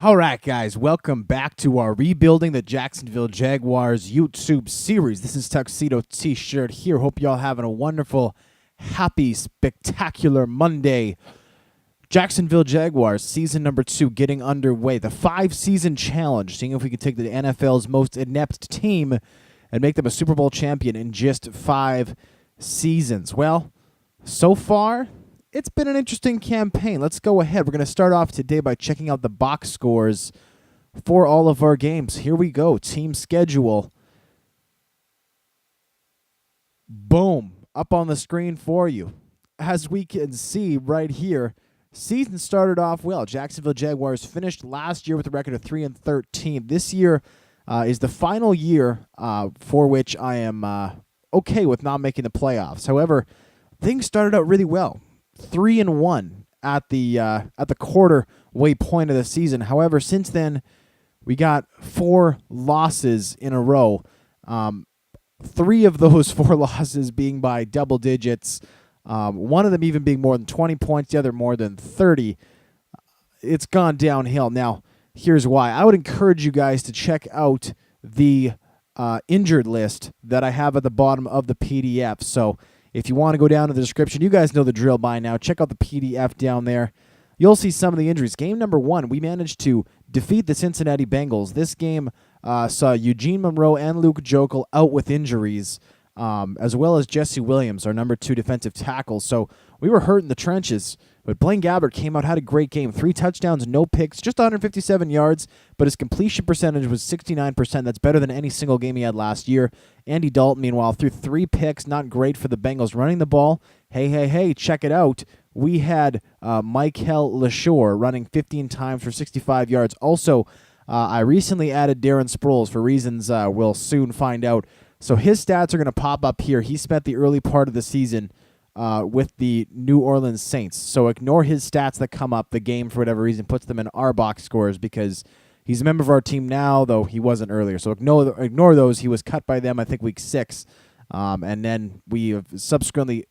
All right, guys, welcome back to our Rebuilding the Jacksonville Jaguars YouTube series. This is Tuxedo T-Shirt here. Hope y'all having a wonderful, happy, spectacular Monday. Jacksonville Jaguars season number 2 getting underway. The 5-season challenge, seeing if we can take the NFL's most inept team and make them a Super Bowl champion in just 5 seasons. Well, so far, it's been an interesting campaign. Let's go ahead. We're going to start off today by checking out the box scores for all of our games. Here we go. Team schedule. Boom. Up on the screen for you. As we can see right here, season started off well. Jacksonville Jaguars finished last year with a record of 3-13. This year is the final year for which I am okay with not making the playoffs. However, things started out really well. 3-1 at the quarter way point of the season. However, since then, we got 4 losses in a row. 3 of those 4 losses being by double digits. One of them even being more than 20 points, the other more than 30. It's gone downhill. Now, here's why. I would encourage you guys to check out the injured list that I have at the bottom of the PDF. So if you want to go down to the description, you guys know the drill by now. Check out the PDF down there. You'll see some of the injuries. Game number 1, we managed to defeat the Cincinnati Bengals. This game saw Eugene Monroe and Luke Jokel out with injuries, as well as Jesse Williams, our number 2 defensive tackle. So we were hurt in the trenches. But Blaine Gabbert came out, had a great game. 3 touchdowns, no picks, just 157 yards, but his completion percentage was 69%. That's better than any single game he had last year. Andy Dalton, meanwhile, threw 3 picks, not great for the Bengals. Running the ball, hey, check it out. We had Michael LaShore running 15 times for 65 yards. Also, I recently added Darren Sproles for reasons we'll soon find out. So his stats are going to pop up here. He spent the early part of the season with the New Orleans Saints. So ignore his stats that come up. The game, for whatever reason, puts them in our box scores because he's a member of our team now, though he wasn't earlier. So ignore those. He was cut by them, I think, week 6. And then we have subsequently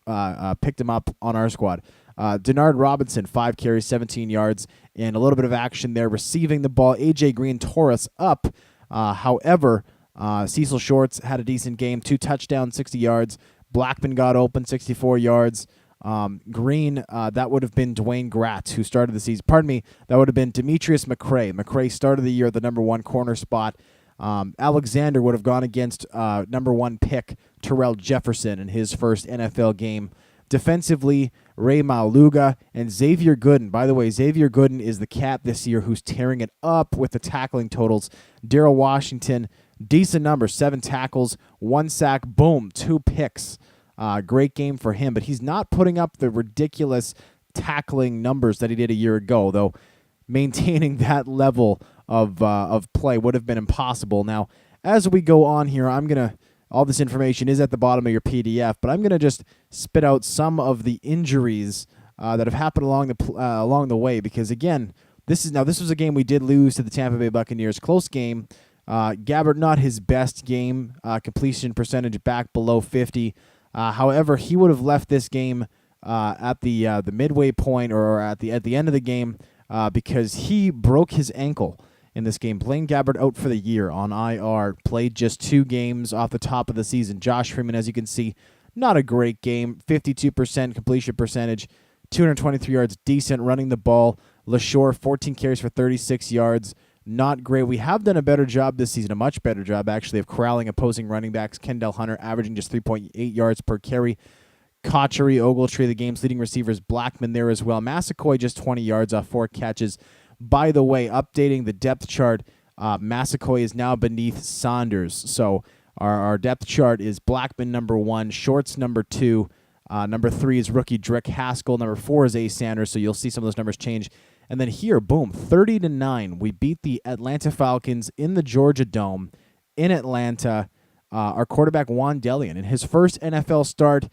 picked him up on our squad. Denard Robinson, 5 carries, 17 yards, and a little bit of action there receiving the ball. A.J. Green tore us up. However, Cecil Shorts had a decent game, 2 touchdowns, 60 yards. Blackman got open, 64 yards. Green, that would have been Dwayne Gratz, who started the season. Pardon me, that would have been Demetrius McCray. McCray started the year at the number 1 corner spot. Alexander would have gone against number 1 pick Terrell Jefferson in his first NFL game. Defensively, Ray Maluga and Xavier Gooden. By the way, Xavier Gooden is the cat this year who's tearing it up with the tackling totals. Darrell Washington, decent number, 7 tackles, 1 sack, boom, 2 picks. Great game for him, but he's not putting up the ridiculous tackling numbers that he did a year ago, though maintaining that level of play would have been impossible. Now, as we go on here, all this information is at the bottom of your PDF, but I'm going to just spit out some of the injuries that have happened along the way, because, again, this was a game we did lose to the Tampa Bay Buccaneers. Close game. Gabbert, not his best game. Completion percentage back below 50. However, he would have left this game at the midway point or at the end of the game because he broke his ankle in this game. Blaine Gabbert out for the year on IR. Played just 2 games off the top of the season. Josh Freeman, as you can see, not a great game. 52% completion percentage, 223 yards, decent running the ball. LaShore, 14 carries for 36 yards. Not great. We have done a better job this season, a much better job, actually, of corralling opposing running backs. Kendall Hunter averaging just 3.8 yards per carry. Kochery, Ogletree, the game's leading receivers. Blackman there as well. Massaquoi just 20 yards off 4 catches. By the way, updating the depth chart, Massaquoi is now beneath Saunders. So our depth chart is Blackman number 1, Shorts number 2, number 3 is rookie Drick Haskell, number 4 is A. Sanders, so you'll see some of those numbers change. And then here, boom, 30-9, we beat the Atlanta Falcons in the Georgia Dome in Atlanta. Our quarterback, Juan Delian, in his first NFL start,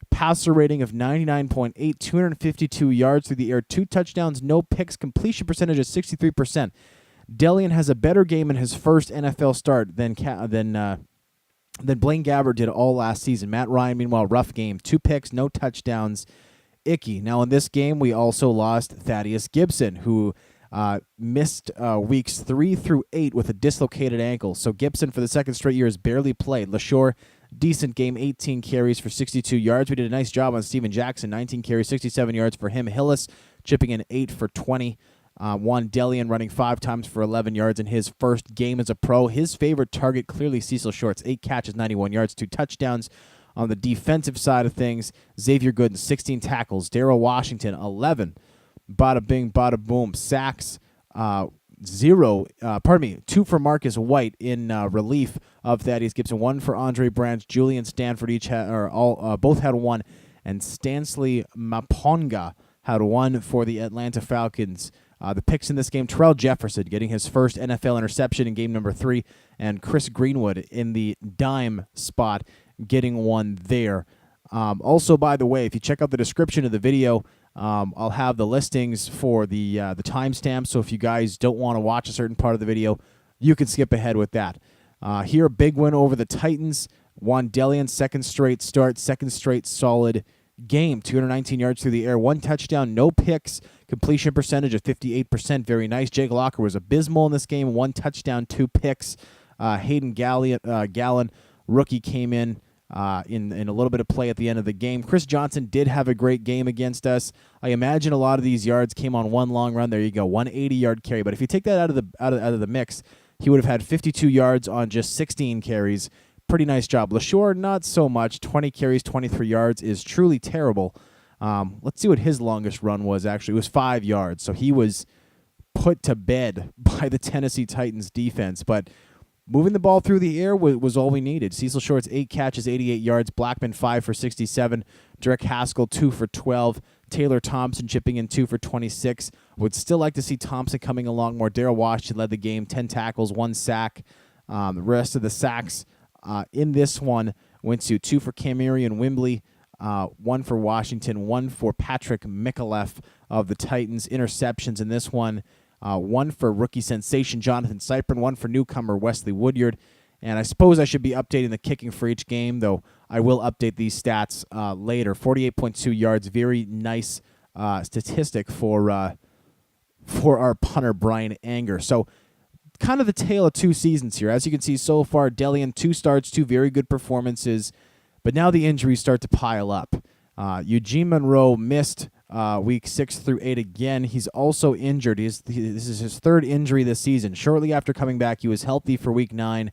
passer rating of 99.8, 252 yards through the air, 2 touchdowns, no picks, completion percentage of 63%. Delian has a better game in his first NFL start than Blaine Gabbert did all last season. Matt Ryan, meanwhile, rough game, 2 picks, no touchdowns. Icky. Now, in this game, we also lost Thaddeus Gibson, who Missed weeks 3 through 8 with a dislocated ankle. So Gibson, for the second straight year, has barely played. LaShore, decent game, 18 carries for 62 yards. We did a nice job on Steven Jackson, 19 carries, 67 yards for him. Hillis chipping in 8 for 20. Juan Delian running 5 times for 11 yards in his first game as a pro. His favorite target, clearly Cecil Shorts, 8 catches, 91 yards, 2 touchdowns. On the defensive side of things, Xavier Gooden, 16 tackles. Darrell Washington, 11. Bada bing, bada boom. Sacks, 2 for Marcus White in relief of Thaddeus Gibson. 1 for Andre Branch. Julian Stanford both had 1. And Stanley Maponga had 1 for the Atlanta Falcons. The picks in this game, Terrell Jefferson getting his first NFL interception in game number 3, and Chris Greenwood in the dime spot getting 1 there. Also, by the way, if you check out the description of the video, I'll have the listings for the timestamps, so if you guys don't want to watch a certain part of the video, you can skip ahead with that. Here, a big win over the Titans. Juan Delian, second straight start, second straight solid game. 219 yards through the air, 1 touchdown, no picks, completion percentage of 58%. Very nice. Jake Locker was abysmal in this game. 1 touchdown, 2 picks. Hayden Gallen, rookie, came in a little bit of play at the end of the game. Chris Johnson did have a great game against us. I imagine a lot of these yards came on 1 long run. There you go, 180-yard carry. But if you take that out of the mix, he would have had 52 yards on just 16 carries. Pretty nice job. LaShore, not so much. 20 carries, 23 yards is truly terrible. Let's see what his longest run was, actually. It was 5 yards, so he was put to bed by the Tennessee Titans defense. But moving the ball through the air was all we needed. Cecil Shorts, 8 catches, 88 yards. Blackman, 5 for 67. Derek Haskell, 2 for 12. Taylor Thompson chipping in 2 for 26. Would still like to see Thompson coming along more. Darrell Washington led the game, 10 tackles, 1 sack. The rest of the sacks in this one went to 2 for Camarion Wimbley, 1 for Washington, 1 for Patrick Micallef of the Titans. Interceptions in this one, 1 for rookie sensation Jonathan Cyprin, 1 for newcomer Wesley Woodyard. And I suppose I should be updating the kicking for each game, though I will update these stats later. 48.2 yards, very nice statistic for our punter, Brian Anger. So kind of the tale of 2 seasons here. As you can see so far, Delian, 2 starts, 2 very good performances, but now the injuries start to pile up. Eugene Monroe missed week 6 through 8 again. He's also injured. This is his 3rd injury this season. Shortly after coming back, he was healthy for week 9,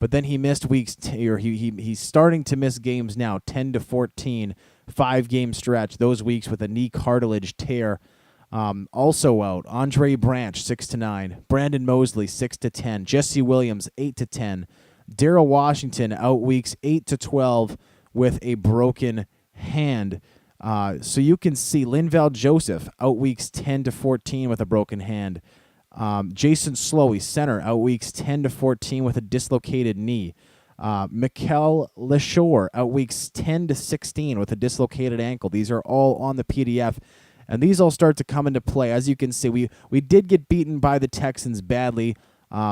but then he missed weeks, he's starting to miss games now, 10 to 14, 5-game stretch, those weeks with a knee cartilage tear. Also out, Andre Branch, 6 to 9. Brandon Mosley, 6 to 10. Jesse Williams, 8 to 10. Darrell Washington out weeks 8 to 12 with a broken hand. So you can see Linval Joseph out weeks 10 to 14 with a broken hand. Jason Slowey, center, out weeks 10 to 14 with a dislocated knee. Mikel LaShore out weeks 10 to 16 with a dislocated ankle. These are all on the PDF. And these all start to come into play. As you can see, we did get beaten by the Texans badly,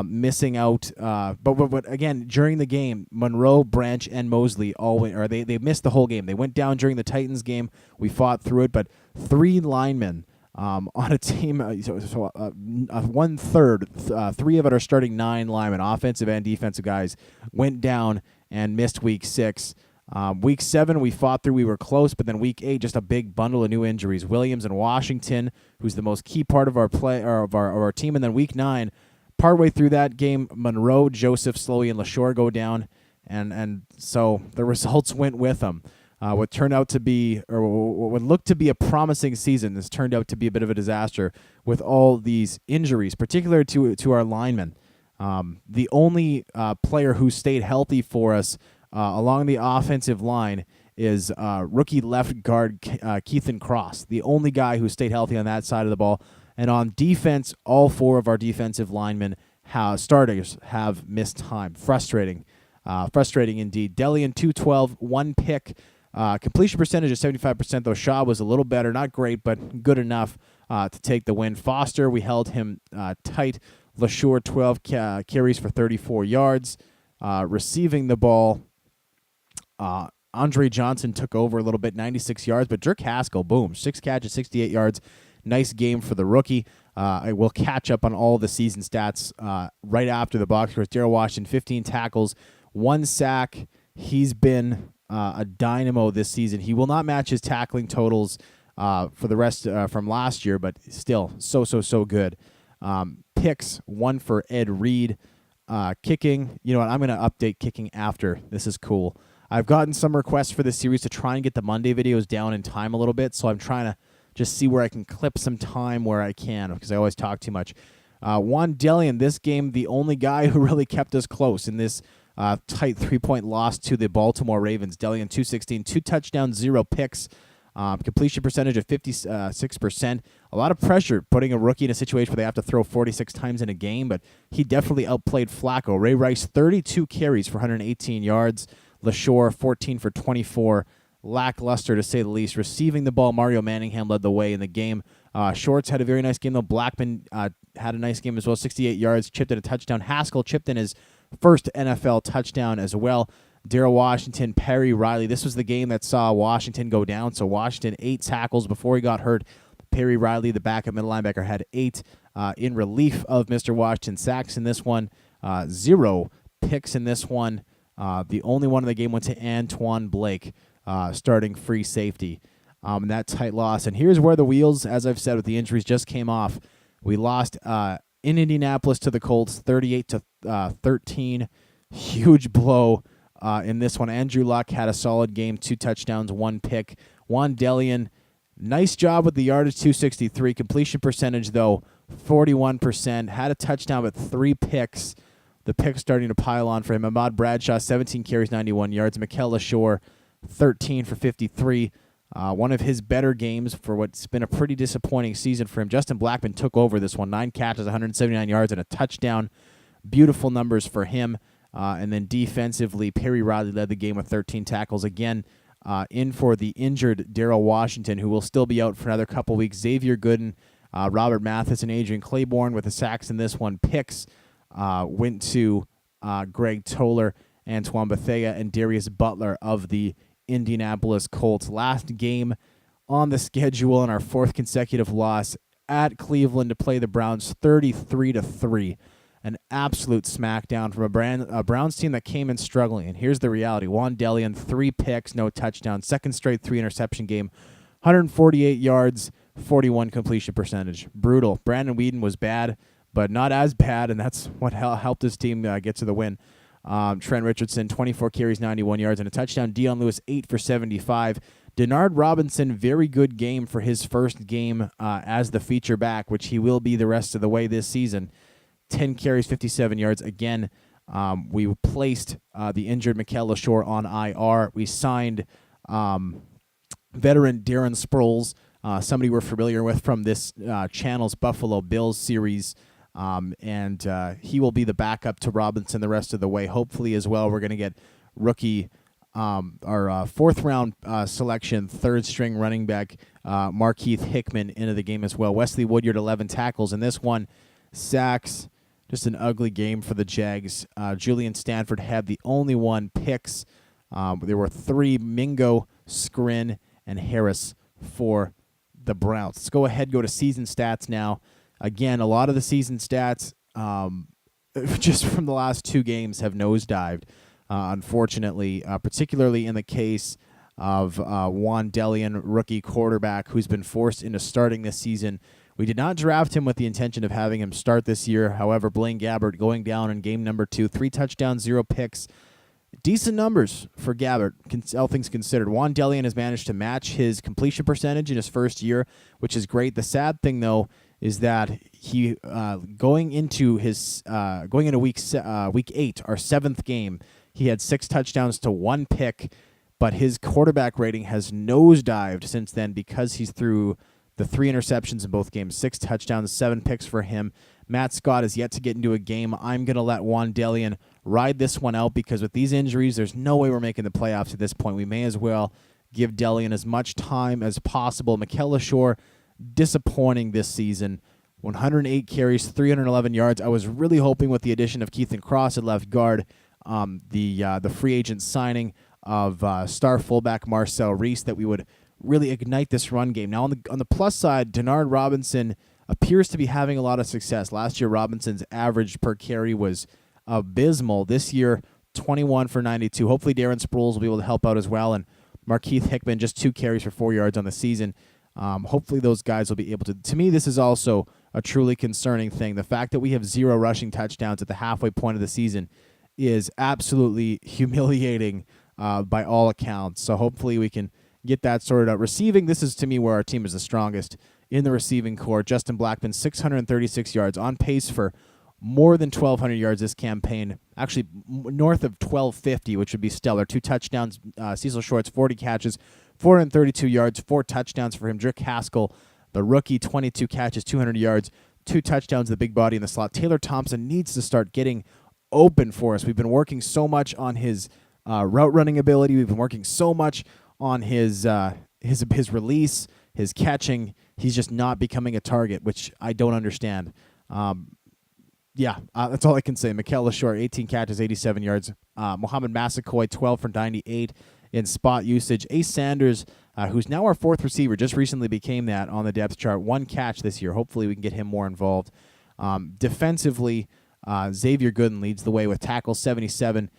missing out. But again, during the game, Monroe, Branch, and Mosley they missed the whole game. They went down during the Titans game. We fought through it, but 3 linemen on a team, 1/3, 3 of it are starting 9 linemen, offensive and defensive guys, went down and missed week 6. Week 7, we fought through. We were close, but then week 8, just a big bundle of new injuries. Williams and Washington, who's the most key part of our play or of our team, and then week 9, partway through that game, Monroe, Joseph, Slowey, and LaShore go down, and so the results went with them. What turned out to be, or what looked to be a promising season, has turned out to be a bit of a disaster with all these injuries, particularly to our linemen. The only player who stayed healthy for us along the offensive line is rookie left guard Keithan Cross, the only guy who stayed healthy on that side of the ball. And on defense, all 4 of our defensive linemen, starters, have missed time. Frustrating indeed. Delian, 212, 1 pick. Completion percentage of 75%, though Shaw was a little better. Not great, but good enough to take the win. Foster, we held him tight. LaShore, 12 carries for 34 yards. Receiving the ball, Andre Johnson took over a little bit, 96 yards, but Dirk Haskell, boom, 6 catches, 68 yards. Nice game for the rookie. I will catch up on all the season stats right after the box scores. Daryl Washington, 15 tackles, 1 sack. He's been a dynamo this season. He will not match his tackling totals for the rest from last year, but still so good. Picks, 1 for Ed Reed. Kicking, you know what, I'm going to update kicking after. This is cool. I've gotten some requests for this series to try and get the Monday videos down in time a little bit, so I'm trying to just see where I can clip some time where I can, because I always talk too much. Juan Delian, this game, the only guy who really kept us close in this tight 3-point loss to the Baltimore Ravens. Delian, 216, 2 touchdowns, 0 picks. Completion percentage of 56%. A lot of pressure putting a rookie in a situation where they have to throw 46 times in a game, but he definitely outplayed Flacco. Ray Rice, 32 carries for 118 yards. LaShore, 14 for 24. Lackluster, to say the least. Receiving the ball, Mario Manningham led the way in the game. Shorts had a very nice game, though. Blackman had a nice game as well, 68 yards, chipped in a touchdown. Haskell chipped in his first NFL touchdown as well. Daryl Washington, Perry Riley. This was the game that saw Washington go down. So Washington, 8 tackles before he got hurt. Perry Riley, the backup middle linebacker, had 8 in relief of Mr. Washington. Sacks in this one, 0 picks in this one. The only one in the game went to Antoine Blake, starting free safety. That tight loss. And here's where the wheels, as I've said, with the injuries, just came off. We lost in Indianapolis to the Colts, 38-13. Huge blow. In this one, Andrew Luck had a solid game, 2 touchdowns, 1 pick. Juan Delian, nice job with the yardage, 263. Completion percentage, though, 41%. Had a touchdown, but 3 picks. The picks starting to pile on for him. Ahmad Bradshaw, 17 carries, 91 yards. Mikel LaShore, 13 for 53. One of his better games for what's been a pretty disappointing season for him. Justin Blackman took over this one, 9 catches, 179 yards, and a touchdown. Beautiful numbers for him. And then defensively, Perry Riley led the game with 13 tackles. Again, in for the injured Daryl Washington, who will still be out for another couple weeks. Xavier Gooden, Robert Mathis, and Adrian Claiborne with the sacks in this one. Picks went to Greg Toller, Antoine Bethea, and Darius Butler of the Indianapolis Colts. Last game on the schedule in our 4th consecutive loss at Cleveland to play the Browns, 33-3. An absolute smackdown from a Browns team that came in struggling. And here's the reality. Juan Delian, 3 picks, no touchdowns. Second straight 3-interception game. 148 yards, 41 completion percentage. Brutal. Brandon Weeden was bad, but not as bad, and that's what helped his team get to the win. Trent Richardson, 24 carries, 91 yards, and a touchdown. Dion Lewis, 8 for 75. Denard Robinson, very good game for his first game as the feature back, which he will be the rest of the way this season. 10 carries, 57 yards. Again, we placed the injured Mikel LaShore on IR. We signed veteran Darren Sproles, somebody we're familiar with from this channel's Buffalo Bills series, and he will be the backup to Robinson the rest of the way. Hopefully as well, we're going to get rookie, our 4th-round selection, 3rd-string running back Markeith Hickman into the game as well. Wesley Woodyard, 11 tackles in this one. Sacks. Just an ugly game for the Jags. Julian Stanford had the only 1 picks. There were 3, Mingo, Skrin, and Harris for the Browns. Let's go ahead, go to season stats now. Again, a lot of the season stats just from the last 2 games have nosedived, unfortunately, particularly in the case of Juan Delian, rookie quarterback, who's been forced into starting this season. We did not draft him with the intention of having him start this year. However, Blaine Gabbert going down in game number 2, 3 touchdowns, 0 picks. Decent numbers for Gabbert, all things considered. Juan Delian has managed to match his completion percentage in his first year, which is great. The sad thing, though, is that he going into week 8, our 7th game, he had 6 touchdowns to 1 pick, but his quarterback rating has nosedived since then because he's through the 3 interceptions in both games, 6 touchdowns, 7 picks for him. Matt Scott is yet to get into a game. I'm going to let Juan Delian ride this one out because with these injuries, there's no way we're making the playoffs at this point. We may as well give Delian as much time as possible. Mikel LaShore, disappointing this season. 108 carries, 311 yards. I was really hoping with the addition of Keithan Cross at left guard, the free agent signing of star fullback Marcel Reese, that we would really ignite this run game. Now, on the plus side, Denard Robinson appears to be having a lot of success. Last year, Robinson's average per carry was abysmal. This year, 21 for 92. Hopefully, Darren Sproles will be able to help out as well. And Markeith Hickman, just 2 carries for 4 yards on the season. Hopefully, those guys will be able to. To me, this is also a truly concerning thing. The fact that we have 0 rushing touchdowns at the halfway point of the season is absolutely humiliating by all accounts. So hopefully we can get that sorted out. Receiving, this is to me where our team is the strongest in the receiving core. Justin Blackman, 636 yards, on pace for more than 1,200 yards this campaign. Actually, north of 1,250, which would be stellar. 2 touchdowns. Cecil Shorts, 40 catches, 432 yards, 4 touchdowns for him. Drake Haskell, the rookie, 22 catches, 200 yards, 2 touchdowns, the big body in the slot. Taylor Thompson needs to start getting open for us. We've been working so much on his route running ability. We've been working so much on his release, his catching. He's just not becoming a target, which I don't understand. That's all I can say. Mikel LaShore, 18 catches, 87 yards. Mohamed Massaquoi, 12 for 98 in spot usage. Ace Sanders, who's now our 4th receiver, just recently became that on the depth chart. 1 catch this year. Hopefully we can get him more involved. Defensively, Xavier Gooden leads the way with tackles, 77.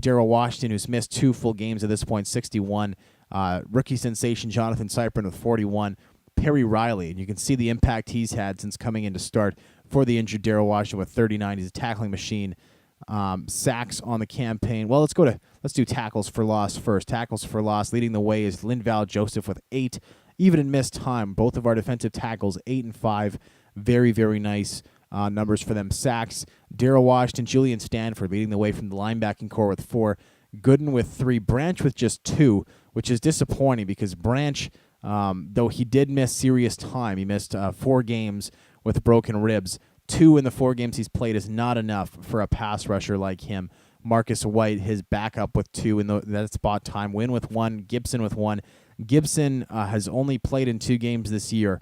Darrell Washington, who's missed 2 full games at this point, 61. Rookie sensation Jonathan Cyprin with 41. Perry Riley, and you can see the impact he's had since coming in to start for the injured Darrell Washington with 39. He's a tackling machine. Sacks on the campaign. Well, let's do tackles for loss first. Tackles for loss, leading the way is Linval Joseph with 8. Even in missed time, both of our defensive tackles, 8 and 5. Very, very nice numbers for them. Sacks, Darrell Washington, Julian Stanford leading the way from the linebacking core with 4. Gooden with 3. Branch with just 2, which is disappointing because Branch, though he did miss serious time, he missed 4 games with broken ribs. 2 in the 4 games he's played is not enough for a pass rusher like him. Marcus White, his backup with 2 in that spot time. Wynn with 1, Gibson with 1. Gibson has only played in 2 games this year.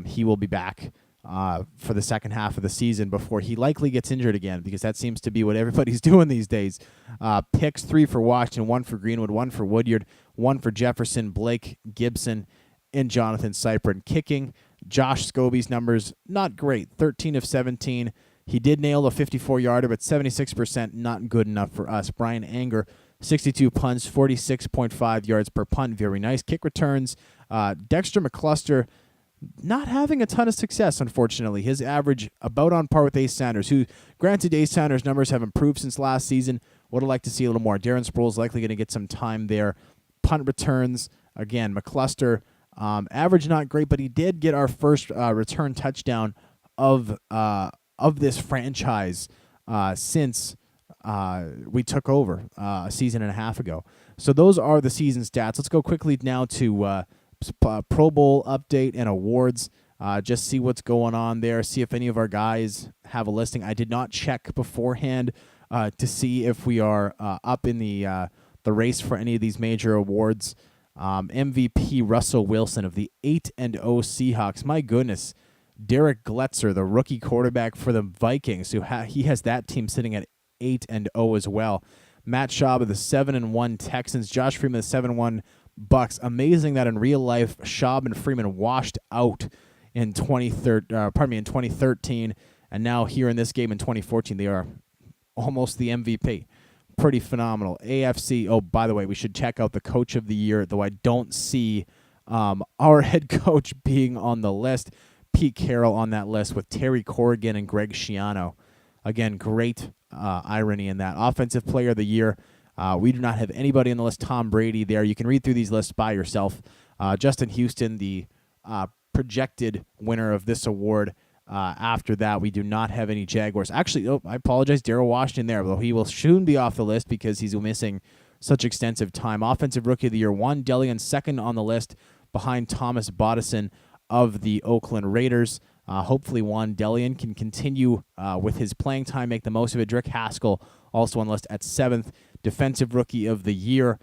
He will be back for the second half of the season before he likely gets injured again, because that seems to be what everybody's doing these days. Picks, 3 for Washington, 1 for Greenwood, 1 for Woodyard, 1 for Jefferson, Blake, Gibson, and Jonathan Cyprin. Kicking, Josh Scobie's numbers, not great. 13 of 17. He did nail a 54-yarder, but 76% not good enough for us. Brian Anger, 62 punts, 46.5 yards per punt. Very nice. Kick returns, Dexter McCluster, not having a ton of success, unfortunately. His average about on par with Ace Sanders, who, granted, Ace Sanders' numbers have improved since last season. Would have liked to see a little more. Darren Sproles likely going to get some time there. Punt returns, again, McCluster, average not great, but he did get our first return touchdown of this franchise since we took over a season and a half ago. So those are the season stats. Let's go quickly now to Pro Bowl update and awards. Just see what's going on there. See if any of our guys have a listing. I did not check beforehand to see if we are up in the race for any of these major awards. MVP Russell Wilson of the 8-0 Seahawks. My goodness. Derek Gletzer, the rookie quarterback for the Vikings, who he has that team sitting at 8-0 as well. Matt Schaub of the 7-1 Texans. Josh Freeman of the 7-1 Bucks. Amazing that in real life, Schaub and Freeman washed out in 2013, and now here in this game in 2014, they are almost the MVP. Pretty phenomenal. AFC. Oh, by the way, we should check out the Coach of the Year, though I don't see our head coach being on the list. Pete Carroll on that list with Terry Corrigan and Greg Schiano. Again, great irony in that. Offensive Player of the Year. We do not have anybody on the list. Tom Brady there. You can read through these lists by yourself. Justin Houston, the projected winner of this award. After that, we do not have any Jaguars. Actually, I apologize, Darrell Washington there, though he will soon be off the list because he's missing such extensive time. Offensive Rookie of the Year, Juan Delian, second on the list behind Thomas Bodison of the Oakland Raiders. Hopefully Juan Delian can continue with his playing time, make the most of it. Drake Haskell also on the list at 7th. Defensive Rookie of the Year,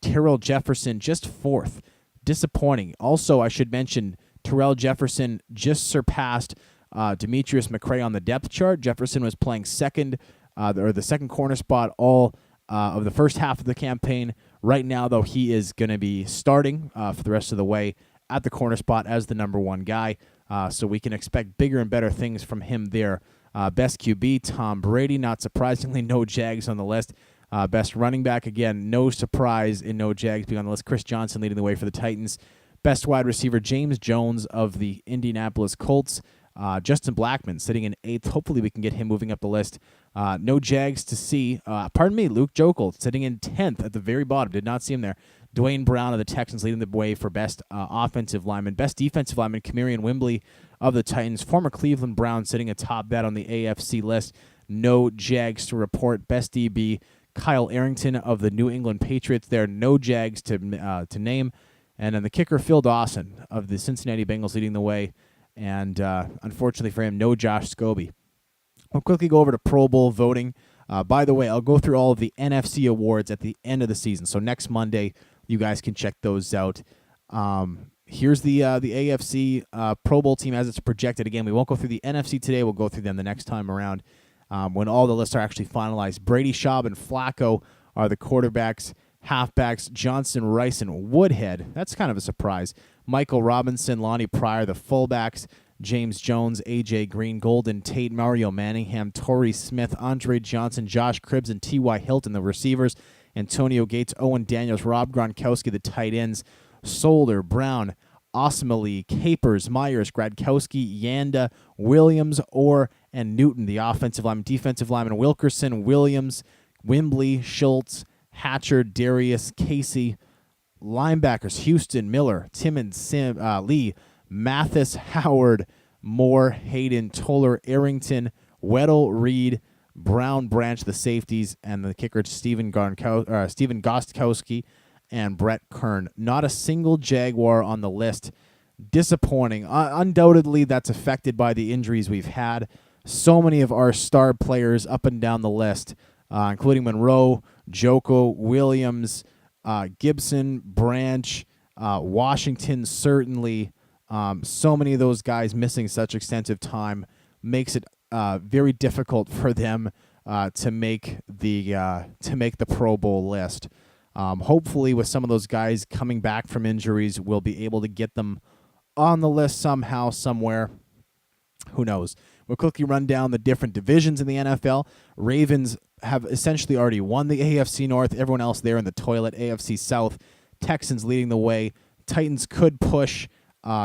Terrell Jefferson, just 4th. Disappointing. Also, I should mention, Terrell Jefferson just surpassed Demetrius McCray on the depth chart. Jefferson was playing second, or the second corner spot all of the first half of the campaign. Right now, though, he is going to be starting for the rest of the way at the corner spot as the number 1 guy. So we can expect bigger and better things from him there. Best QB, Tom Brady. Not surprisingly, no Jags on the list. Best running back, again, no surprise in no Jags being on the list. Chris Johnson leading the way for the Titans. Best wide receiver, James Jones of the Indianapolis Colts. Justin Blackmon sitting in 8th. Hopefully we can get him moving up the list. No Jags to see. Luke Jokel sitting in 10th at the very bottom. Did not see him there. Dwayne Brown of the Texans leading the way for best offensive lineman. Best defensive lineman, Kamarion Wimbley of the Titans. Former Cleveland Brown sitting atop that on the AFC list. No Jags to report. Best DB, Kyle Arrington of the New England Patriots. There are no Jags to name. And then the kicker, Phil Dawson of the Cincinnati Bengals leading the way. And unfortunately for him, no Josh Scobie. We'll quickly go over to Pro Bowl voting. By the way, I'll go through all of the NFC awards at the end of the season. So next Monday, you guys can check those out. Here's the AFC Pro Bowl team as it's projected. Again, we won't go through the NFC today. We'll go through them the next time around when all the lists are actually finalized. Brady, Schaub, and Flacco are the quarterbacks. Halfbacks, Johnson, Rice, and Woodhead. That's kind of a surprise. Michael Robinson, Lonnie Pryor, the fullbacks. James Jones, A.J. Green, Golden Tate, Mario Manningham, Torrey Smith, Andre Johnson, Josh Cribbs, and T.Y. Hilton, the receivers. Antonio Gates, Owen Daniels, Rob Gronkowski, the tight ends. Solder, Brown, Osmali, Capers, Myers, Gradkowski, Yanda, Williams, Orr, and Newton, the offensive lineman. Defensive lineman, Wilkerson, Williams, Wimbley, Schultz, Hatcher, Darius, Casey. Linebackers, Houston, Miller, Timmons, Lee, Mathis, Howard, Moore, Hayden, Toller, Arrington, Weddle, Reed, Brown, Branch, the safeties, and the kicker, Steven Gostkowski and Brett Kern. Not a single Jaguar on the list. Disappointing. Undoubtedly, that's affected by the injuries we've had. So many of our star players up and down the list, including Monroe, Joko, Williams, Gibson, Branch, Washington, certainly. So many of those guys missing such extensive time makes it very difficult for them to make the Pro Bowl list. Hopefully, with some of those guys coming back from injuries, we'll be able to get them on the list somehow, somewhere. Who knows? We'll quickly run down the different divisions in the NFL. Ravens have essentially already won the AFC North. Everyone else there in the toilet. AFC South, Texans leading the way. Titans could push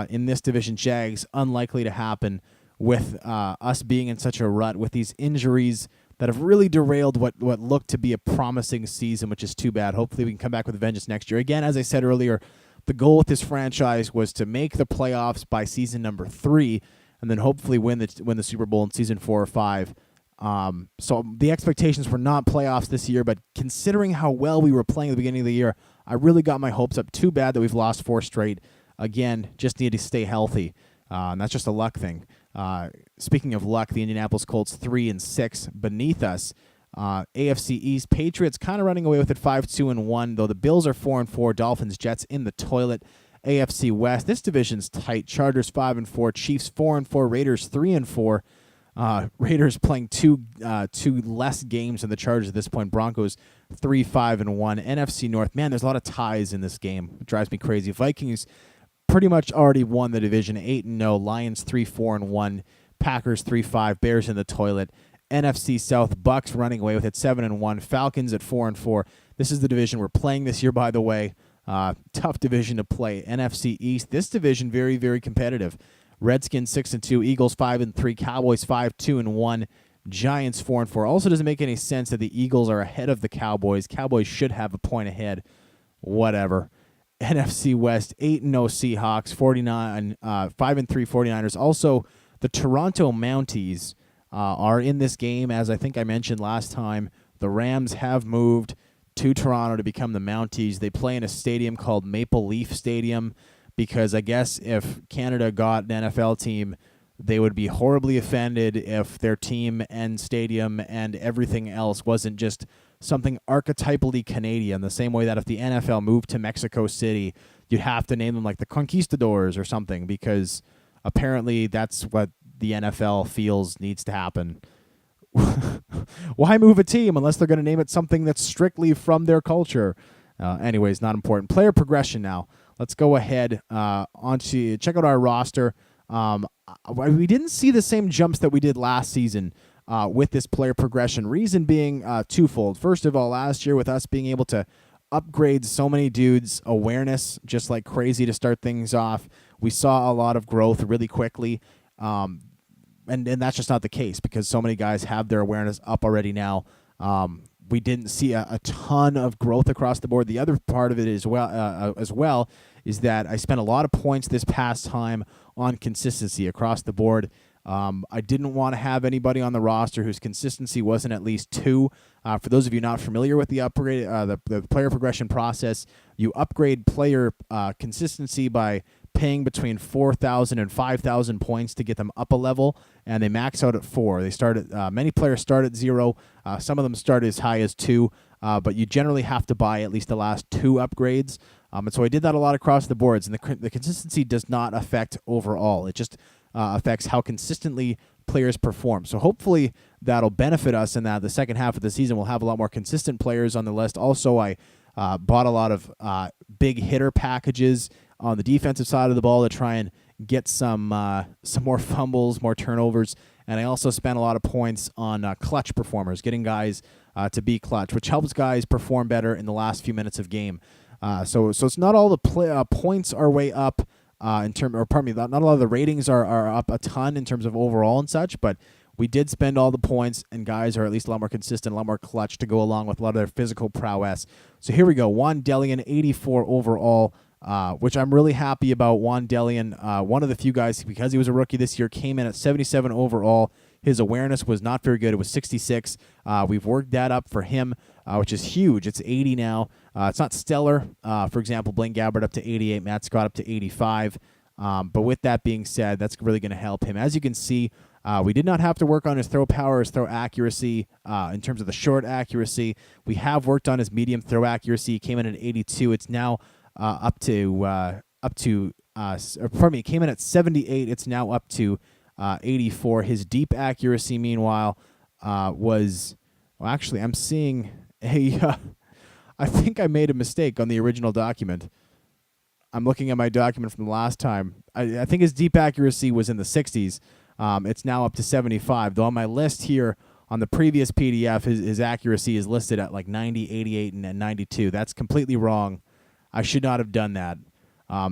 in this division. Jags, unlikely to happen with us being in such a rut with these injuries that have really derailed what looked to be a promising season, which is too bad. Hopefully we can come back with a vengeance next year. Again, as I said earlier, the goal with this franchise was to make the playoffs by season number 3 and then hopefully win the Super Bowl in season 4 or 5. So the expectations were not playoffs this year, but considering how well we were playing at the beginning of the year, I really got my hopes up. Too bad that we've lost 4 straight. Again, just need to stay healthy. And that's just a luck thing. Speaking of luck, the Indianapolis Colts 3-6 beneath us. AFC East, Patriots kind of running away with it 5-2-1, though the Bills are 4-4. Dolphins, Jets in the toilet. AFC West, this division's tight. Chargers 5-4, Chiefs 4-4, Raiders 3-4. Raiders playing two less games than the Chargers at this point. Broncos 3-5-1. NFC North, man, there's a lot of ties in this game. It drives me crazy. Vikings pretty much already won the division, 8-0. Lions 3-4-1. Packers 3-5. Bears in the toilet. NFC South, Bucks running away with it 7-1. Falcons at 4-4. This is the division we're playing this year, by the way. Tough division to play. NFC East, this division very, very competitive. Redskins 6-2, Eagles 5-3, Cowboys 5-2-1, Giants 4-4. Also doesn't make any sense that the Eagles are ahead of the Cowboys. Cowboys should have a point ahead. Whatever. NFC West 8-0 Seahawks, 5-3 49ers. Also, the Toronto Mounties are in this game, as I think I mentioned last time. The Rams have moved to Toronto to become the Mounties. They play in a stadium called Maple Leaf Stadium because I guess if Canada got an NFL team, they would be horribly offended if their team and stadium and everything else wasn't just something archetypally Canadian, the same way that if the NFL moved to Mexico City, you'd have to name them like the Conquistadors or something because apparently that's what the NFL feels needs to happen. Why move a team unless they're going to name it something that's strictly from their culture? Anyways, not important. Player progression now. Let's go ahead onto check out our roster. we didn't see the same jumps that we did last season with this player progression. Reason being twofold. First of all, last year with us being able to upgrade so many dudes' awareness just like crazy to start things off, we saw a lot of growth really quickly. And that's just not the case because so many guys have their awareness up already now. We didn't see a ton of growth across the board. The other part of it as well is that I spent a lot of points this past time on consistency across the board. I didn't want to have anybody on the roster whose consistency wasn't at least 2. For those of you not familiar with the upgrade, the player progression process, you upgrade player consistency by paying between 4,000 and 5,000 points to get them up a level, and they max out at 4. They start at many players start at 0. Some of them start as high as 2, but you generally have to buy at least the last 2 upgrades. And so I did that a lot across the boards, and the consistency does not affect overall. It just affects how consistently players perform. So hopefully that'll benefit us in that the second half of the season we'll have a lot more consistent players on the list. Also, I bought a lot of big hitter packages on the defensive side of the ball to try and get some more fumbles, more turnovers, and I also spent a lot of points on clutch performers, getting guys to be clutch, which helps guys perform better in the last few minutes of game. So it's not all the points are way up not all of the ratings are up a ton in terms of overall and such, but we did spend all the points, and guys are at least a lot more consistent, a lot more clutch to go along with a lot of their physical prowess. So here we go, Juan Delian, 84 overall, which I'm really happy about. Juan Delian, one of the few guys, because he was a rookie this year, came in at 77 overall. His awareness was not very good. It was 66. We've worked that up for him, which is huge. It's 80 now. It's not stellar. For example, Blaine Gabbert up to 88, Matt Scott up to 85. But with that being said, that's really going to help him. As you can see, we did not have to work on his throw power, his throw accuracy in terms of the short accuracy. We have worked on his medium throw accuracy. He came in at 82. It's now it came in at 78. It's now up to 84. His deep accuracy, meanwhile, actually, I'm seeing I think I made a mistake on the original document. I'm looking at my document from the last time. I think his deep accuracy was in the 60s. It's now up to 75. Though on my list here on the previous PDF, his accuracy is listed at like 90, 88, and 92. That's completely wrong. I should not have done that.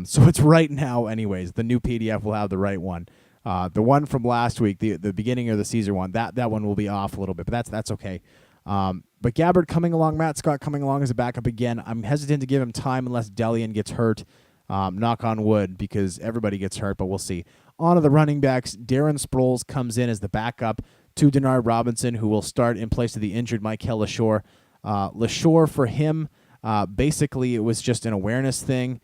So it's right now anyways. The new PDF will have the right one. The one from last week, the beginning of the season one, that one will be off a little bit, but that's okay. But Gabbert coming along, Matt Scott coming along as a backup again. I'm hesitant to give him time unless Delian gets hurt. Knock on wood, because everybody gets hurt, but we'll see. On to the running backs. Darren Sproles comes in as the backup to Denard Robinson, who will start in place of the injured Michael LaShore. LaShore, for him, basically it was just an awareness thing,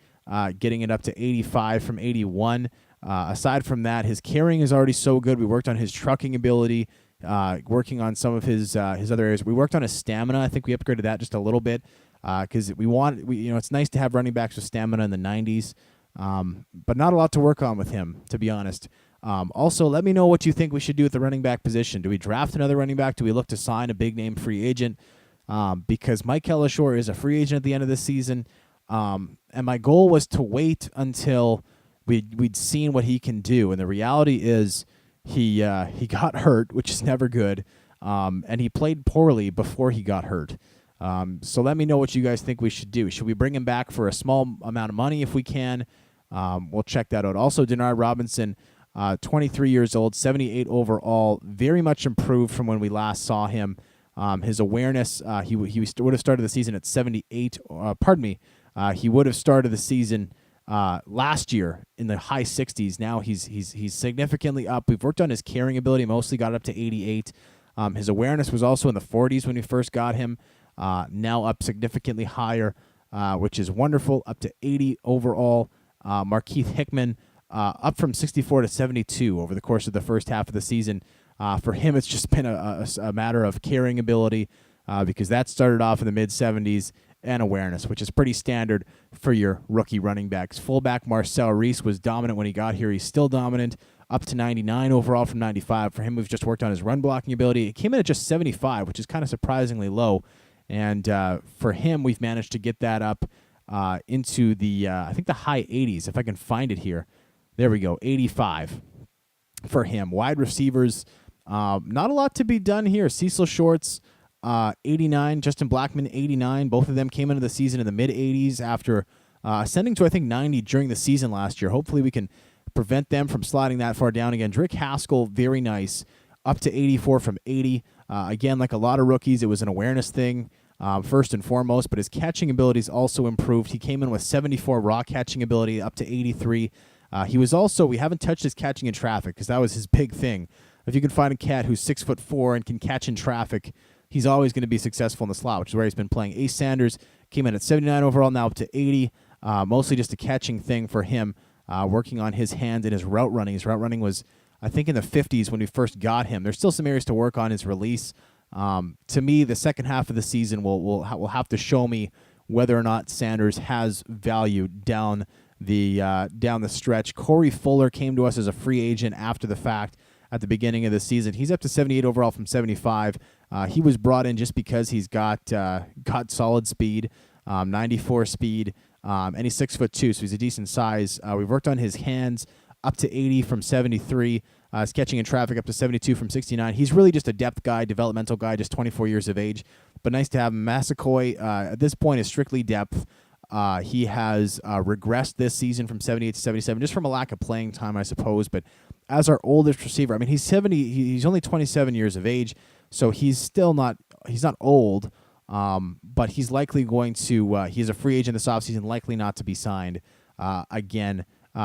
getting it up to 85 from 81. Aside from that, his carrying is already so good. We worked on his trucking ability, working on some of his other areas. We worked on his stamina. I think we upgraded that just a little bit because it's nice to have running backs with stamina in the 90s, but not a lot to work on with him, to be honest. Also, let me know what you think we should do at the running back position. Do we draft another running back? Do we look to sign a big-name free agent? Because Mike LaShore is a free agent at the end of the season, and my goal was to wait until we'd seen what he can do, and the reality is he got hurt, which is never good, and he played poorly before he got hurt. So let me know what you guys think we should do. Should we bring him back for a small amount of money if we can? We'll check that out. Also, Denard Robinson, 23 years old, 78 overall, very much improved from when we last saw him. His awareness, he would have started the season at 78. He would have started the season last year in the high 60s. Now he's significantly up. We've worked on his carrying ability, mostly got it up to 88. His awareness was also in the 40s when we first got him. Now up significantly higher, which is wonderful, up to 80 overall. Markeith Hickman, up from 64 to 72 over the course of the first half of the season. For him, it's just been a matter of carrying ability because that started off in the mid-70s, and awareness, which is pretty standard for your rookie running backs. Fullback Marcel Reese was dominant when he got here. He's still dominant, up to 99 overall from 95. For him, we've just worked on his run blocking ability. It came in at just 75, which is kind of surprisingly low. And for him, we've managed to get that up into the, I think, the high 80s, if I can find it here. There we go, 85. for him. Wide receivers, not a lot to be done here. Cecil Shorts, 89. Justin Blackman, 89. Both of them came into the season in the mid-80s after ascending to, I think, 90 during the season last year. Hopefully we can prevent them from sliding that far down again. Drake Haskell, very nice, up to 84 from 80. Again, like a lot of rookies, it was an awareness thing first and foremost, but his catching abilities also improved. He came in with 74 raw catching ability, up to 83. He was also, we haven't touched his catching in traffic because that was his big thing. If you can find a cat who's 6'4" and can catch in traffic, he's always going to be successful in the slot, which is where he's been playing. Ace Sanders came in at 79 overall, now up to 80. Mostly just a catching thing for him, working on his hands and his route running. His route running was, I think, in the 50s when we first got him. There's still some areas to work on his release. To me, the second half of the season will have to show me whether or not Sanders has value down the stretch. Corey Fuller came to us as a free agent after the fact at the beginning of the season. He's up to 78 overall from 75. He was brought in just because he's got solid speed, 94 speed, and he's 6'2", so he's a decent size. We've worked on his hands, up to 80 from 73. His catching in traffic up to 72 from 69. He's really just a depth guy, developmental guy, just 24 years of age. But nice to have him. Massaquoi, at this point, is strictly depth. He has regressed this season from 78 to 77, just from a lack of playing time, I suppose. But as our oldest receiver, I mean, he's 70. He's only 27 years of age, so he's still not. He's not old, but he's likely going to. He's a free agent this offseason, likely not to be signed again.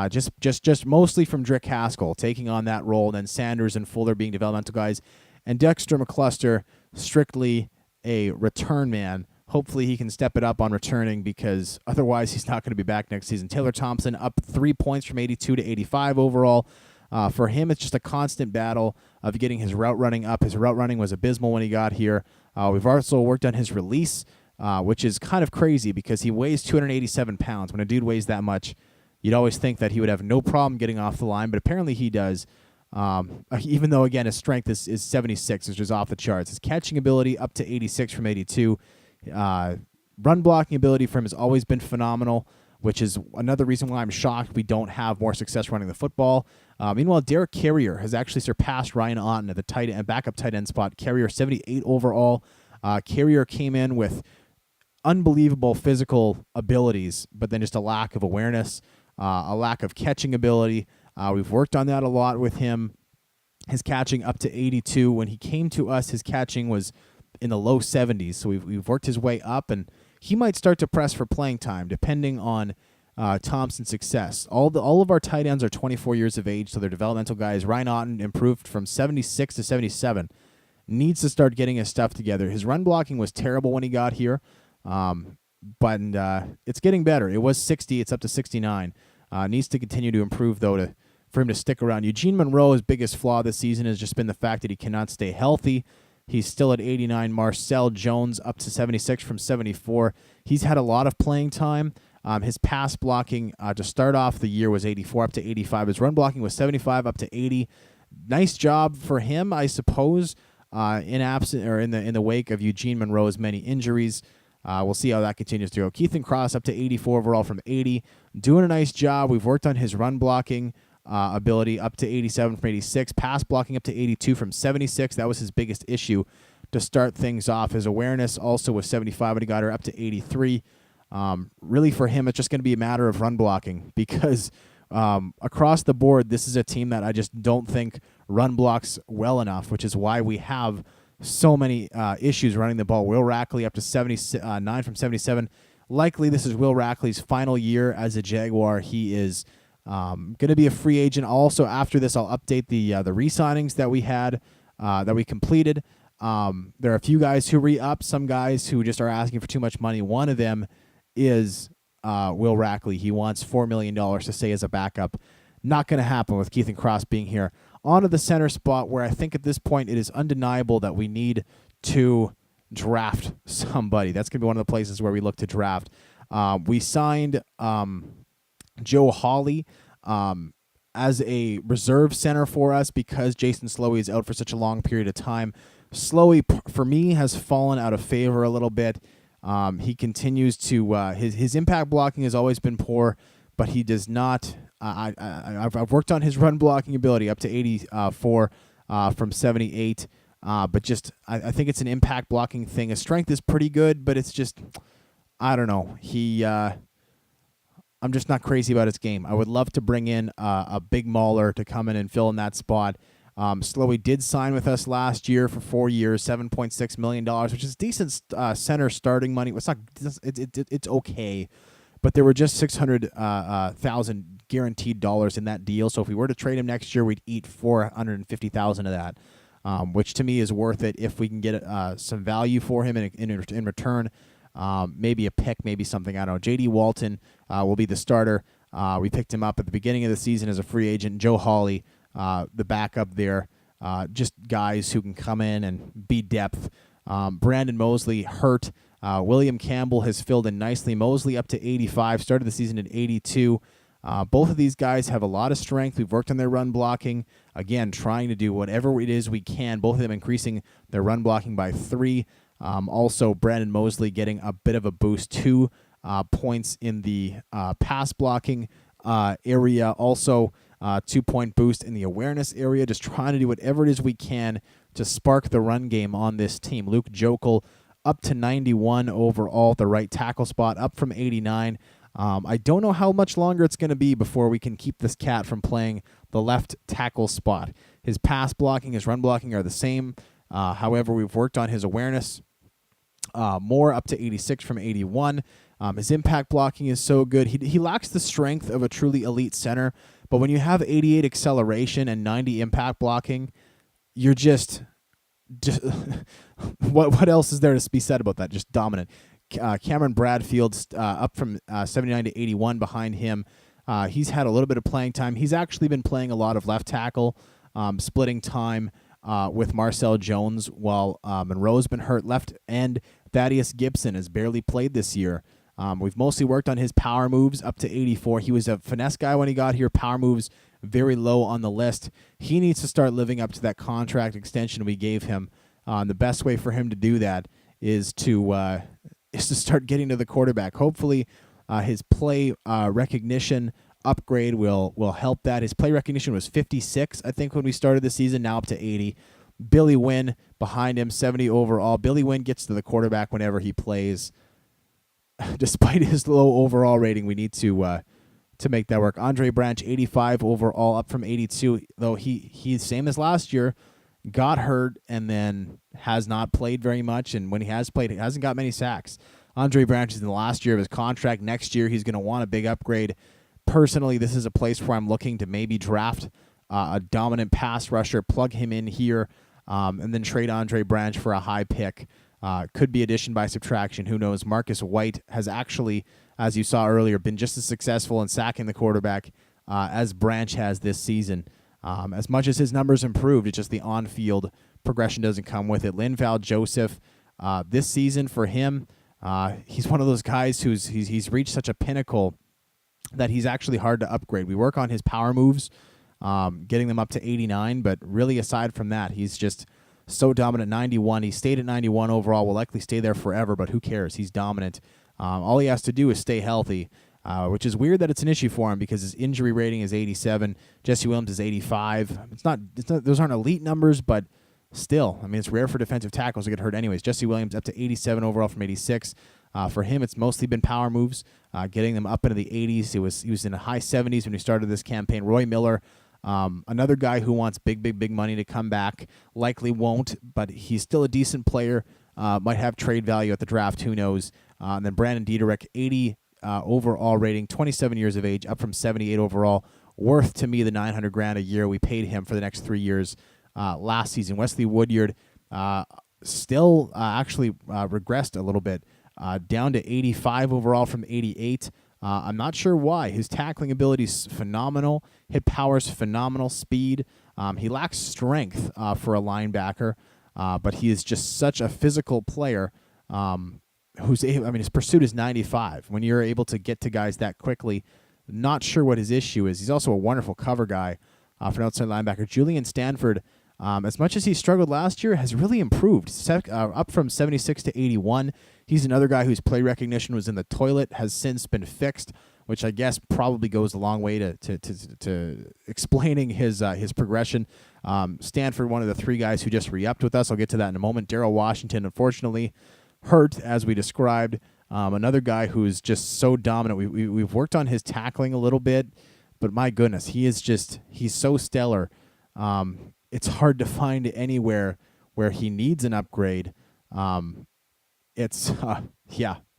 Just mostly from Drake Haskell taking on that role, and then Sanders and Fuller being developmental guys, and Dexter McCluster strictly a return man. Hopefully he can step it up on returning because otherwise he's not going to be back next season. Taylor Thompson up 3 points from 82 to 85 overall. For him, it's just a constant battle of getting his route running up. His route running was abysmal when he got here. We've also worked on his release, which is kind of crazy because he weighs 287 pounds. When a dude weighs that much, you'd always think that he would have no problem getting off the line, but apparently he does. Even though, again, his strength is 76, which is off the charts. His catching ability up to 86 from 82. Run blocking ability for him has always been phenomenal, which is another reason why I'm shocked we don't have more success running the football. Meanwhile, Derek Carrier has actually surpassed Ryan Otten at the tight end, backup tight end spot. Carrier 78 overall. Carrier came in with unbelievable physical abilities, but then just a lack of awareness, a lack of catching ability. We've worked on that a lot with him. His catching up to 82. When he came to us, his catching was in the low 70s, so we've worked his way up, and he might start to press for playing time depending on Thompson's success. All of our tight ends are 24 years of age, so they're developmental guys. Ryan Otten improved from 76 to 77. Needs to start getting his stuff together. His run blocking was terrible when he got here, but it's getting better. It was 60. It's up to 69. Needs to continue to improve, though, for him to stick around. Eugene Monroe's biggest flaw this season has just been the fact that he cannot stay healthy. He's still at 89. Marcel Jones up to 76 from 74. He's had a lot of playing time. His pass blocking to start off the year was 84 up to 85. His run blocking was 75 up to 80. Nice job for him, I suppose, in the wake of Eugene Monroe's many injuries. We'll see how that continues to go. Keithan Cross up to 84 overall from 80. Doing a nice job. We've worked on his run blocking ability up to 87 from 86. Pass blocking up to 82 from 76. That was his biggest issue to start things off. His awareness also was 75 when he got her up to 83. Really for him, it's just going to be a matter of run blocking because across the board, this is a team that I just don't think run blocks well enough, which is why we have so many issues running the ball. Will Rackley up to 79 from 77. Likely this is Will Rackley's final year as a Jaguar. He is going to be a free agent. Also, after this, I'll update the re-signings that we had, that we completed. There are a few guys who re-up, some guys who just are asking for too much money. One of them is Will Rackley. He wants $4 million to stay as a backup. Not going to happen with Keithan Cross being here. On to the center spot, where I think at this point it is undeniable that we need to draft somebody. That's going to be one of the places where we look to draft. We signed Joe Hawley as a reserve center for us because Jason Slowey is out for such a long period of time. Slowey, for me, has fallen out of favor a little bit. He continues to his impact blocking has always been poor, but he does not I've worked on his run blocking ability up to 84 from 78. But just I think it's an impact blocking thing. His strength is pretty good, but it's just I don't know. I'm just not crazy about his game. I would love to bring in a big mauler to come in and fill in that spot. Slowey did sign with us last year for 4 years, $7.6 million, which is decent center starting money. It's not. It's okay, but there were just $600,000 guaranteed dollars in that deal. So if we were to trade him next year, we'd eat $450,000 of that, which to me is worth it if we can get some value for him in return. Maybe a pick, maybe something, I don't know. J.D. Walton will be the starter. We picked him up at the beginning of the season as a free agent. Joe Hawley, the backup there. Just guys who can come in and be depth. Brandon Mosley hurt. William Campbell has filled in nicely. Mosley up to 85, started the season at 82. Both of these guys have a lot of strength. We've worked on their run blocking. Again, trying to do whatever it is we can. Both of them increasing their run blocking by 3. Also, Brandon Mosley getting a bit of a boost, 2 points in the pass blocking area. Also, 2-point boost in the awareness area. Just trying to do whatever it is we can to spark the run game on this team. Luke Jokel up to 91 overall, the right tackle spot, up from 89. I don't know how much longer it's going to be before we can keep this cat from playing the left tackle spot. His pass blocking, his run blocking are the same. However, we've worked on his awareness more, up to 86 from 81. His impact blocking is so good. He lacks the strength of a truly elite center, but when you have 88 acceleration and 90 impact blocking, you're just what else is there to be said about that? Just dominant. Cameron Bradfield's up from 79 to 81 behind him. He's had a little bit of playing time. He's actually been playing a lot of left tackle, splitting time with Marcel Jones while Monroe's been hurt. Left end Thaddeus Gibson has barely played this year. We've mostly worked on his power moves, up to 84. He was a finesse guy when he got here. Power moves very low on the list. He needs to start living up to that contract extension we gave him. The best way for him to do that is to start getting to the quarterback. Hopefully, his play recognition upgrade will help that. His play recognition was 56, I think, when we started the season, now up to 80. Billy Wynn behind him, 70 overall. Billy Wynn gets to the quarterback whenever he plays. Despite his low overall rating, we need to make that work. Andre Branch, 85 overall, up from 82, though he's same as last year, got hurt and then has not played very much, and when he has played, he hasn't got many sacks. Andre Branch is in the last year of his contract. Next year, he's going to want a big upgrade. Personally, this is a place where I'm looking to maybe draft a dominant pass rusher, plug him in here, and then trade Andre Branch for a high pick. Could be addition by subtraction. Who knows? Marcus White has actually, as you saw earlier, been just as successful in sacking the quarterback as Branch has this season. As much as his numbers improved, it's just the on-field progression doesn't come with it. Linval Joseph, this season for him, he's one of those guys he's reached such a pinnacle that he's actually hard to upgrade. We work on his power moves, getting them up to 89, but really aside from that, he's just so dominant. 91. He stayed at 91 overall. Will likely stay there forever, but who cares? He's dominant. All he has to do is stay healthy, which is weird that it's an issue for him because his injury rating is 87. Jesse Williams is 85. It's not. Those aren't elite numbers, but still, I mean, it's rare for defensive tackles to get hurt anyways. Jesse Williams up to 87 overall from 86. For him, it's mostly been power moves, getting them up into the 80s. He was in the high 70s when he started this campaign. Roy Miller, another guy who wants big money to come back. Likely won't, but he's still a decent player. Might have trade value at the draft. Who knows? And then Brandon Diederich, 80 overall rating, 27 years of age, up from 78 overall. Worth to me the $900,000 a year we paid him for the next 3 years last season. Wesley Woodyard still actually regressed a little bit, down to 85 overall from 88. I'm not sure why. His tackling ability is phenomenal. Hit power's phenomenal. Speed. He lacks strength for a linebacker, but he is just such a physical player. His pursuit is 95. When you're able to get to guys that quickly, not sure what his issue is. He's also a wonderful cover guy for an outside linebacker. Julian Stanford, As much as he struggled last year, has really improved, up from 76 to 81. He's another guy whose play recognition was in the toilet, has since been fixed, which I guess probably goes a long way to explaining his progression. Stanford, one of the three guys who just re-upped with us. I'll get to that in a moment. Daryl Washington, unfortunately, hurt, as we described. Another guy who is just so dominant. We've worked on his tackling a little bit, but my goodness, he's so stellar. It's hard to find anywhere where he needs an upgrade. It's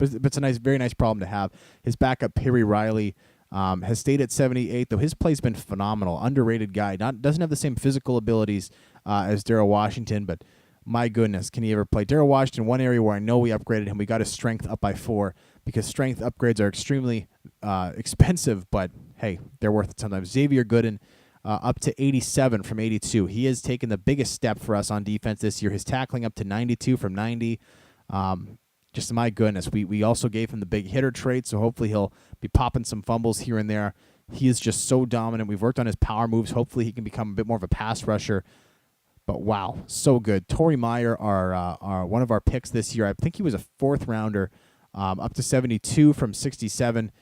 it's a very nice problem to have. His backup, Perry Riley, has stayed at 78, though his play's been phenomenal. Underrated guy. Doesn't have the same physical abilities as Daryl Washington, but my goodness, can he ever play? Daryl Washington, one area where I know we upgraded him, we got his strength up by 4, because strength upgrades are extremely expensive, but hey, they're worth it sometimes. Xavier Gooden, up to 87 from 82. He has taken the biggest step for us on defense this year. His tackling up to 92 from 90. Just my goodness. We also gave him the big hitter trait, so hopefully he'll be popping some fumbles here and there. He is just so dominant. We've worked on his power moves. Hopefully he can become a bit more of a pass rusher. But wow, so good. Torrey Meyer, our one of our picks this year. I think he was a 4th rounder, up to 72 from 67.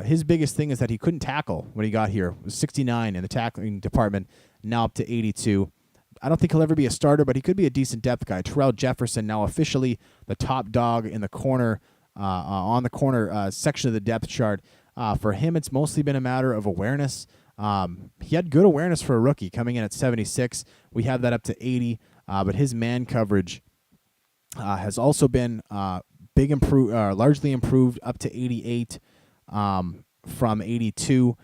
His biggest thing is that he couldn't tackle when he got here. It was 69 in the tackling department, now up to 82. I don't think he'll ever be a starter, but he could be a decent depth guy. Terrell Jefferson, now officially the top dog in the corner, on the corner section of the depth chart. For him, it's mostly been a matter of awareness. He had good awareness for a rookie, coming in at 76. We have that up to 80, but his man coverage has also been largely improved, up to 88 from 82.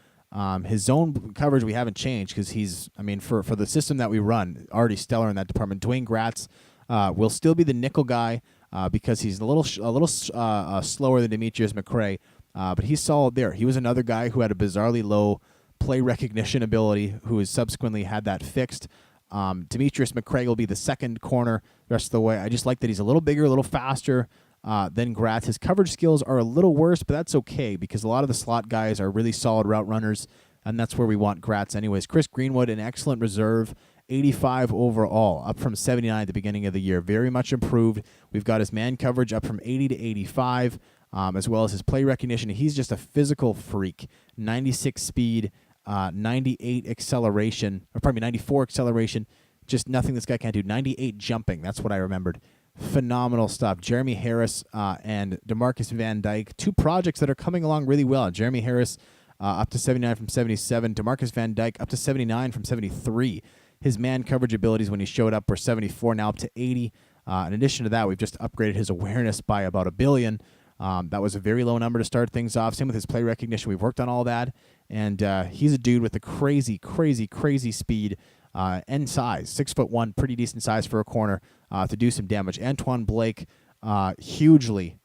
His zone coverage we haven't changed because for the system that we run, already stellar in that department. Dwayne Gratz will still be the nickel guy because he's a little slower than Demetrius McCray, but he's solid there. He was another guy who had a bizarrely low play recognition ability, who has subsequently had that fixed. Demetrius McCray will be the second corner the rest of the way. I just like that he's a little bigger, a little faster than Gratz. His coverage skills are a little worse, but that's okay because a lot of the slot guys are really solid route runners, and that's where we want Gratz anyways. Chris Greenwood, an excellent reserve, 85 overall, up from 79 at the beginning of the year. Very much improved. We've got his man coverage up from 80 to 85, as well as his play recognition. He's just a physical freak. 96 speed, 98 acceleration, or pardon me, 94 acceleration. Just nothing this guy can't do. 98 jumping. That's what I remembered. Phenomenal stuff. Jeremy Harris and DeMarcus Van Dyke, 2 projects that are coming along really well. Jeremy Harris up to 79 from 77. DeMarcus Van Dyke up to 79 from 73. His man coverage abilities when he showed up were 74, now up to 80. In addition to that, we've just upgraded his awareness by about 1 billion. That was a very low number to start things off. Same with his play recognition. We've worked on all that. And he's a dude with a crazy, crazy, crazy speed and size. 6'1", pretty decent size for a corner to do some damage. Antoine Blake, hugely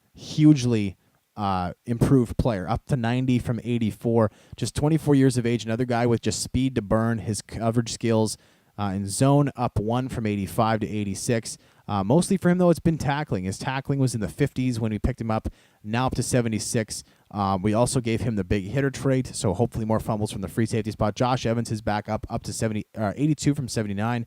improved player, up to 90 from 84. Just 24 years of age. Another guy with just speed to burn. His coverage skills in zone up 1 from 85 to 86. Mostly for him, though, it's been tackling. His tackling was in the 50s when we picked him up, now up to 76. We also gave him the big hitter trait, so hopefully more fumbles from the free safety spot. Josh Evans is back up to 82 from 79,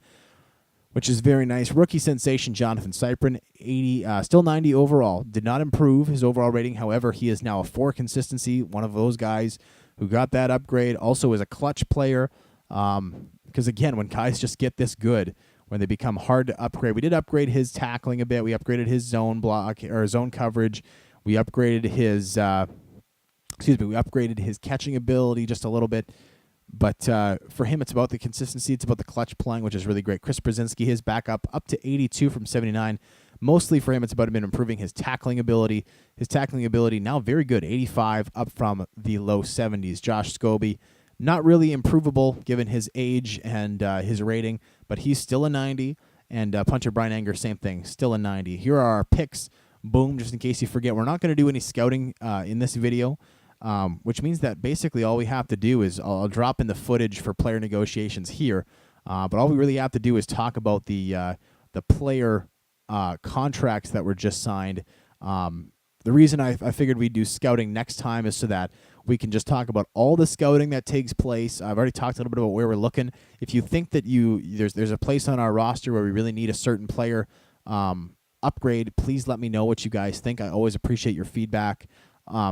which is very nice. Rookie sensation Jonathan Cyprin, 80, still 90 overall. Did not improve his overall rating. However, he is now a 4 consistency, one of those guys who got that upgrade. Also is a clutch player because, again, when guys just get this good, when they become hard to upgrade. We did upgrade his tackling a bit. We upgraded his zone block or zone coverage. We upgraded his we upgraded his catching ability just a little bit. But for him, it's about the consistency. It's about the clutch playing, which is really great. Chris Brzezinski, his backup, up to 82 from 79. Mostly for him, it's about him improving his tackling ability. His tackling ability now very good, 85, up from the low 70s. Josh Scobie, not really improvable given his age and his rating, but he's still a 90. And punter Brian Anger, same thing, still a 90. Here are our picks. Boom, just in case you forget. We're not going to do any scouting in this video, which means that basically all we have to do is I'll drop in the footage for player negotiations here, but all we really have to do is talk about the player contracts that were just signed. The reason I figured we'd do scouting next time is so that we can just talk about all the scouting that takes place. I've already talked a little bit about where we're looking. If you think that there's a place on our roster where we really need a certain player upgrade, please let me know what you guys think. I always appreciate your feedback.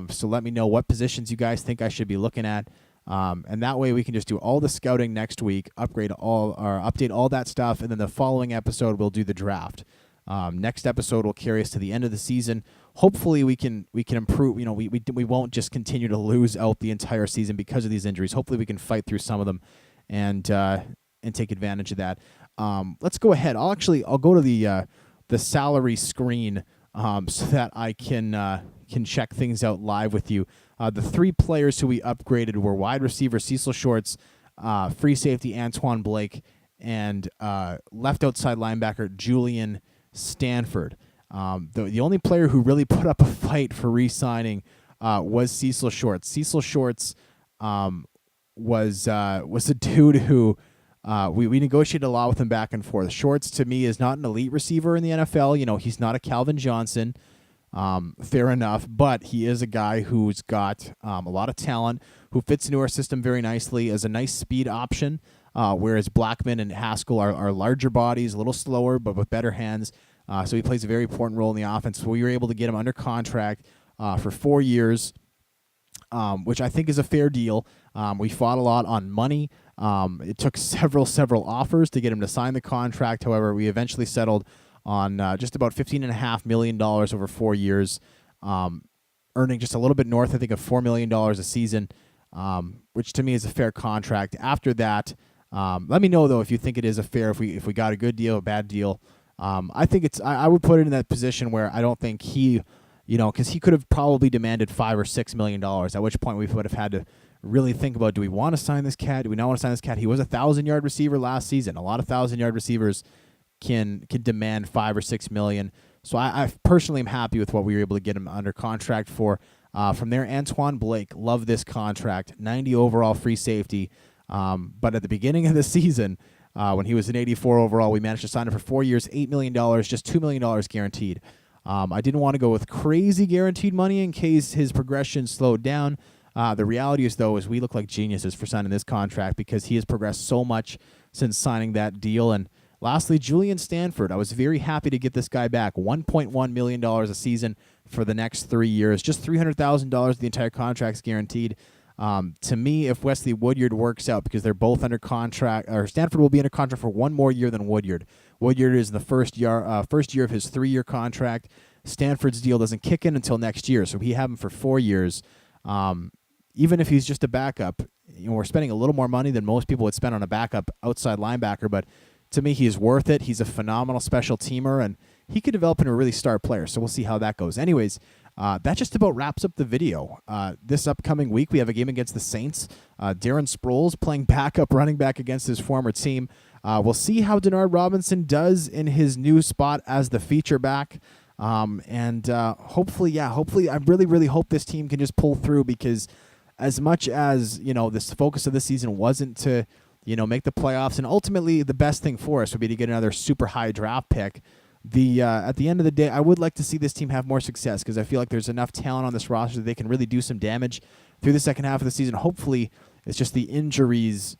So let me know what positions you guys think I should be looking at. And that way we can just do all the scouting next week, update all that stuff, and then the following episode we'll do the draft. Next episode will carry us to the end of the season. Hopefully we can improve. We won't just continue to lose out the entire season because of these injuries. Hopefully we can fight through some of them and take advantage of that. Let's go ahead. I'll go to the salary screen so that I can check things out live with you. The 3 players who we upgraded were wide receiver Cecil Shorts, free safety Antoine Blake, and left outside linebacker Julian Stanford. The only player who really put up a fight for re-signing was Cecil Shorts. Cecil Shorts was a dude who we negotiated a lot with him back and forth. Shorts, to me, is not an elite receiver in the NFL. He's not a Calvin Johnson. Fair enough, but he is a guy who's got a lot of talent, who fits into our system very nicely as a nice speed option, whereas Blackman and Haskell are larger bodies, a little slower, but with better hands. So he plays a very important role in the offense. So we were able to get him under contract for 4 years, which I think is a fair deal. We fought a lot on money. It took several offers to get him to sign the contract. However, we eventually settled on just about $15.5 million over 4 years, earning just a little bit north, I think, of $4 million a season, which to me is a fair contract. After that, let me know, though, if you think it is if we got a good deal, a bad deal. I think I would put it in that position where I don't think he, because he could have probably demanded $5 or $6 million, at which point we would have had to really think about, do we want to sign this cat? Do we not want to sign this cat? He was a 1,000-yard receiver last season. A lot of 1,000-yard receivers can demand $5 or $6 million. So I personally am happy with what we were able to get him under contract for. From there, Antoine Blake, love this contract, 90 overall free safety. But at the beginning of the season, when he was an 84 overall, we managed to sign him for 4 years, $8 million, just $2 million guaranteed. I didn't want to go with crazy guaranteed money in case his progression slowed down. The reality is, though, is we look like geniuses for signing this contract because he has progressed so much since signing that deal. And lastly, Julian Stanford. I was very happy to get this guy back. $1.1 million a season for the next 3 years. Just $300,000 the entire contract's guaranteed. To me, if Wesley Woodyard works out, because they're both under contract, or Stanford will be under contract for 1 more year than Woodyard. Woodyard is the first year of his 3-year contract. Stanford's deal doesn't kick in until next year, so we have him for 4 years. Even if he's just a backup, we're spending a little more money than most people would spend on a backup outside linebacker, but to me, he's worth it. He's a phenomenal special teamer, and he could develop into a really star player, so we'll see how that goes. Anyways, that just about wraps up the video. This upcoming week, we have a game against the Saints. Darren Sproles playing backup running back against his former team. We'll see how Denard Robinson does in his new spot as the feature back. Hopefully, I really hope this team can just pull through, because as much as, this focus of the season wasn't to, make the playoffs, and ultimately the best thing for us would be to get another super high draft pick. At the end of the day, I would like to see this team have more success, because I feel like there's enough talent on this roster that they can really do some damage through the second half of the season. Hopefully, it's just the injuries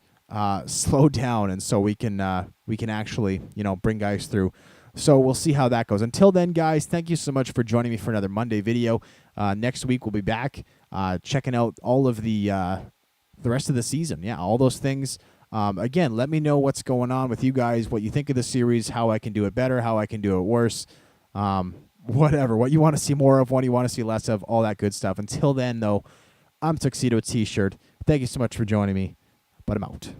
slow down, and so we can actually bring guys through. So we'll see how that goes. Until then, guys, thank you so much for joining me for another Monday video. Next week we'll be back checking out all of the rest of the season. Yeah, all those things. Again, let me know what's going on with you guys, what you think of the series, how I can do it better, how I can do it worse, whatever, what you want to see more of, what you want to see less of, all that good stuff. Until then, though, I'm Tuxedo T-Shirt. Thank you so much for joining me, but I'm out.